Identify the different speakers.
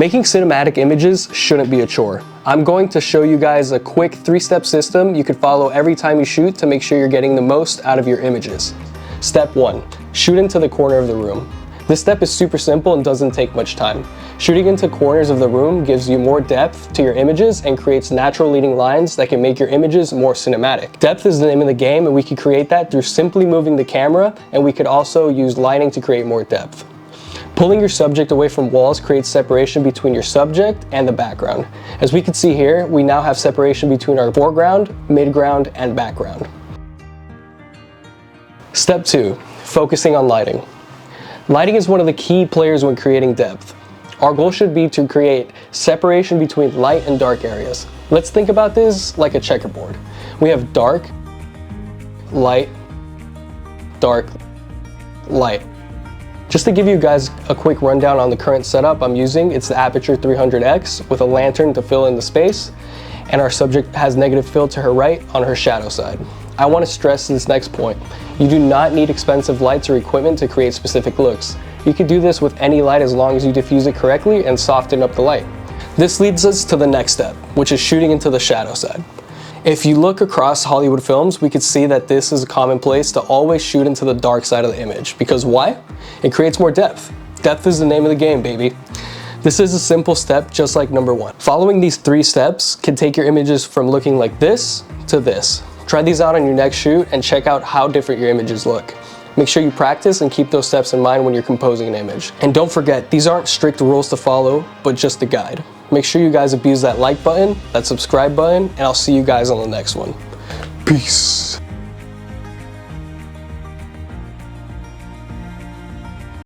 Speaker 1: Making cinematic images shouldn't be a chore. I'm going to show you guys a quick 3-step system you could follow every time you shoot to make sure you're getting the most out of your images. Step 1. Shoot into the corner of the room. This step is super simple and doesn't take much time. Shooting into corners of the room gives you more depth to your images and creates natural leading lines that can make your images more cinematic. Depth is the name of the game, and we could create that through simply moving the camera, and we could also use lighting to create more depth. Pulling your subject away from walls creates separation between your subject and the background. As we can see here, we now have separation between our foreground, midground, and background. Step 2. Focusing on lighting. Lighting is one of the key players when creating depth. Our goal should be to create separation between light and dark areas. Let's think about this like a checkerboard. We have dark, light, dark, light. Just to give you guys a quick rundown on the current setup I'm using, it's the Aperture 300X with a lantern to fill in the space, and our subject has negative fill to her right on her shadow side. I want to stress this next point. You do not need expensive lights or equipment to create specific looks. You can do this with any light as long as you diffuse it correctly and soften up the light. This leads us to the next step, which is shooting into the shadow side. If you look across Hollywood films, we could see that this is a common place to always shoot into the dark side of the image. Because why? It creates more depth. Depth is the name of the game, baby. This is a simple step just like number 1. Following these 3 steps can take your images from looking like this to this. Try these out on your next shoot and check out how different your images look. Make sure you practice and keep those steps in mind when you're composing an image. And don't forget, these aren't strict rules to follow, but just a guide. Make sure you guys abuse that like button, that subscribe button, and I'll see you guys on the next one. Peace.